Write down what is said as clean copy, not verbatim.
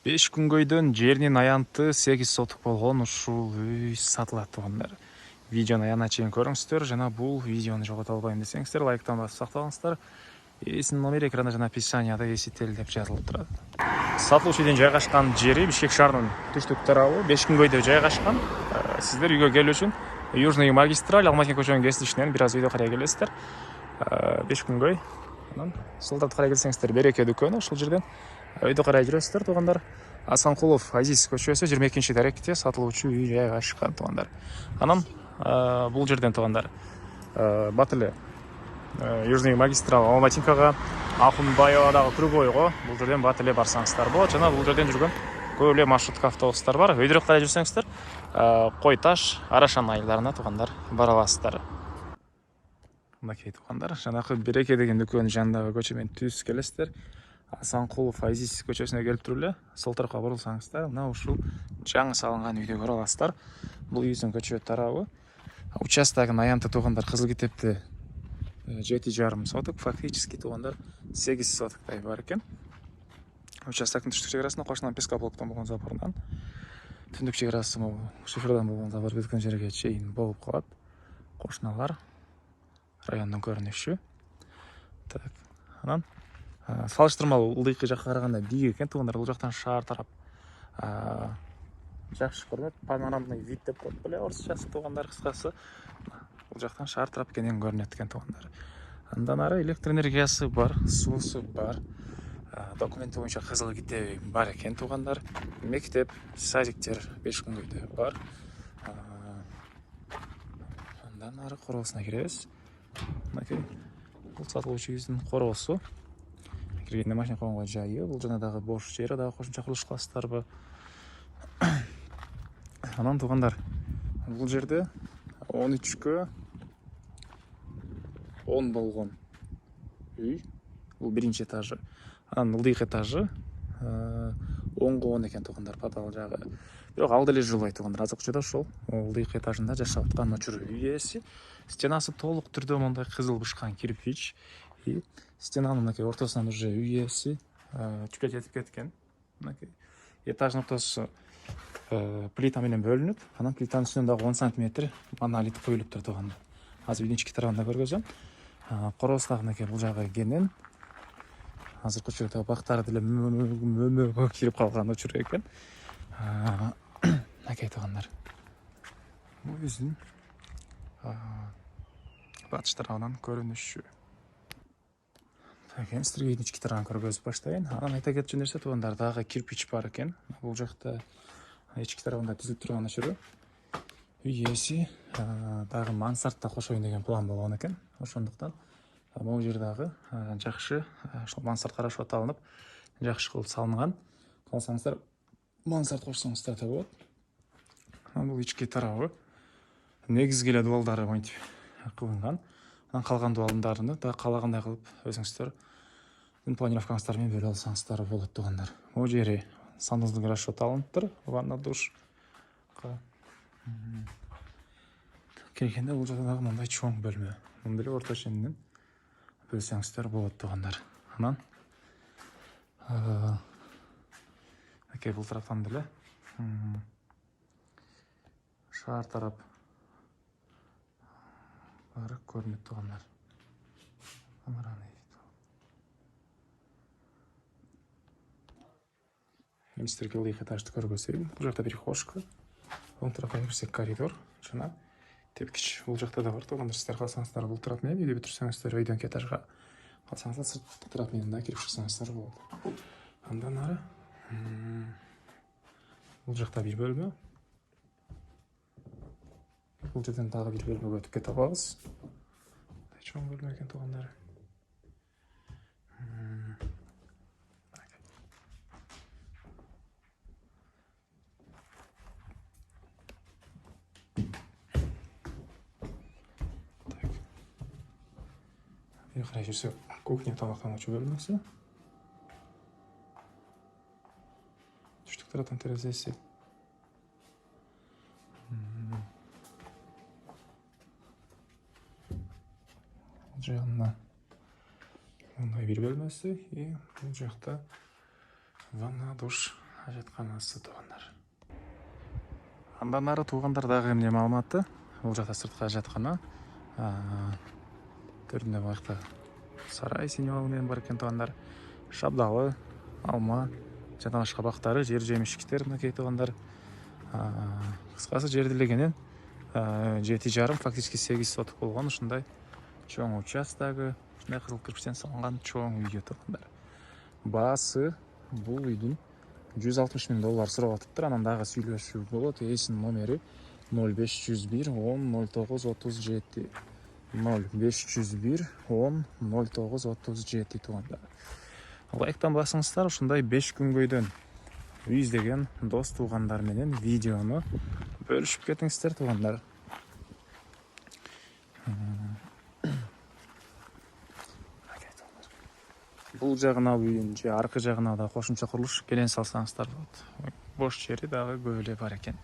5 күнгөйдөн жеринин аянты 8 сотук болгон ушул үй сатылат туугандар. Видеону аягына чейин көрүңүздөр жана бул видеону жогото албайм десеңиздер лайктан басып сакталыңыздар. Эсинин номери экранда жана описанияда эсител деп жазылып турат. Сатылуучу үйдүн жайгашкан жери Бишкек шаарынын түштүк тарабы 5 күнгөйдө жайгашкан. Сиздер үйгө келүү үчүн Южный магистраль Алматин көчөнүн кесилишинен бир аз үйдө карай келесиздер. 5 күнгөй. Анан сол тарапка карай келсеңиздер Береке дүкөнү, ушул жерден үйдө карай жүрөсүздөр туугандар. Асанкулов Азиз көчөсү 22-даректе сатылуучу үй жайгашкан туугандар. Анан бул жерден туугандар бат эле Южный магистраль Алматинкага, Акунбаевадагы Кругойго бул жерден бат эле барсаңыздар болот. Жана бул жерден жүргөн көп эле маршрутка автобустар бар. Өйдөрөөк карай жүрсөңүздөр Кой Таш, Арашан айылдарына туугандар бара аласыздар. Мынакей туугандар, жанакы Береке деген дүкөнүн жанындагы көчөмөн түз келесиздер. Асанкулов Азиз көчөсүнө келип туруп эле сол тарапка бурулсаңыздар, мына ушул жаңы салынган үйдү көрө аласыздар. Бул үйдүн көчө тарабы. Участогунун аянты туугандар Кызыл Китепте 7,5 соток, фактически туугандар 8 сотоктой бар экен. Участоктун түштүк чек арасында кошуна пескоблоктон болгон заборунан түндүк чек арасы шиферден болгон забор бүткөн жерге чейин болуп калат. Кошуналар райондун көрүнүшү. Так, анан салыштырмалуу ылдыйкы жакка караганда биик экен туугандар. Бул жактан шаар тарап жакшы көрүнөт. Панорамный вид деп коет беле орусчасы туугандар, кыскасы. Бул жактан шаар тарап кенен көрүнөт экен туугандар. Андан ары электр энергиясы бар, суусу бар. Документи боюнча Кызыл Китеби бар экен туугандар. Мектеп, садиктер 5 күнгөйдө бар. Андан ары короосуна киребиз. Мынакей бул сатылуучу үйдүн короосу. Киргенде машина койгонго жайы. Бул жана дагы бош жери, дагы кошумча курулуш кыласыздарбы? Анан туугандар, бул жерде 13кө 10 болгон үй. Бул биринчи этажы. Анан ылдыйкы этажы 10го 10 экен туугандар, подвал жагы. Бирок ал деле жылбайт туугандар. Азыркы учурда ошол ылдыйкы этажында жашап аткан учур үй ээси. Стенасы толук түрдө мондай кызыл бышкан кирпич. И стенанын мынакей ортосунан уже үй ээси түкө жетип кеткен. Мынакей этаждын ортосу плита менен бөлүнүп, анан плитанын үстүнөн дагы 10 см монолит коюлуп тур туугандар. Азыр үйдүн ички тарабында көргөзөм. Короосу дагы мынакей бул жагы кенен. Азыркы учурда бактары деле мөмөгө кирип калган учур экен. Мынакей туугандар. Бул биздин батыш тарабынан көрүнүшү. Так, сиздерге үйдүн ички тарабын көргөзүп баштайын. Анан айта кетчү нерсе туугандар, дагы кирпич бар экен. Бул жакта ички тарабында түзүлүп турган учуру үй ээси дагы мансартта кошоюн деген план болгон экен. Ошондуктан могу жер дагы жакшы ошол мансарт карашып аталынып, жакшы кылып салынган. Калсаңыздар мансарт кошсоңуздар да болот. Бул ички тарабы. Негизги эле дубалдары монтип кылынган. Анан калган дубалдарны да каалагандай кылып өзүңүздөр планировкаңыздар менен бөлүп алсаңыздар болот туугандар. Могу жери санузлук расчет алыныптыр, ванна, душ. Келгенде бул жакта дагы мындай чоң бөлмө. Муну деле орто ченинен бөлсөңүздөр болот туугандар. Анан мынакей бул тараптан деле шаар тарап бары көрүнөт туугандар. Эми сиздерге ылдыйкы этажды көргөзөйүн. Бул жакта перехожка, оң тарапка кирсек коридор жана тепкич бул жакта да бар туугандар. Сиздер калсаңыздар бул тарап менен үйдө бүтүрсөңүздөр өйдөнкү этажга, калсаңыздар сырткы тарап менен да кирип шықсаңыздар болот. Андан ары бул жакта бир бөлмө. Бул жерден дагы бир бөлмөгө өтүп кете алабыз. Чоң бөлмө экен туугандар. Бери карай жүрсөк, кухня тамактануучу бөлмөсү. Түштүк тараптан терезеси. Жагына мындай бир бөлмөсү, и бул жакта ванна, душ ажатканасы туугандар. Андан ары туугандар дагы эмне маалыматты? Бул жакта сырткы ажаткана. Төрүндө бакта сарай синемалы менен бар экен туугандар. Шабдалы, алма жана башка бактары, жер жемиштер мынакей туугандар. Кыскасы жер делегенен 7,5 фактически 8 соток болгон ушундай чоң участогу, ушундай кызыл кирпичтен салынган чоң үй туугандар. Баасы бул үйдүн $160,000 сурап атыптыр. Анан дагы сүйлөшүү болот. Ээсинин номери 0501 10 09 37 0501 10 09 37 туугандар. Лайктан басыңыздар. Ушундай 5 күнгөйдөн үй издеген дос туугандар менен видеону бөлүшүп кетиңиздер туугандар. Бул жагына үйдүн же аркы жагына да кошумча курулуш келен салсаңыздар болот. Бош жери дагы көп эле бар экен.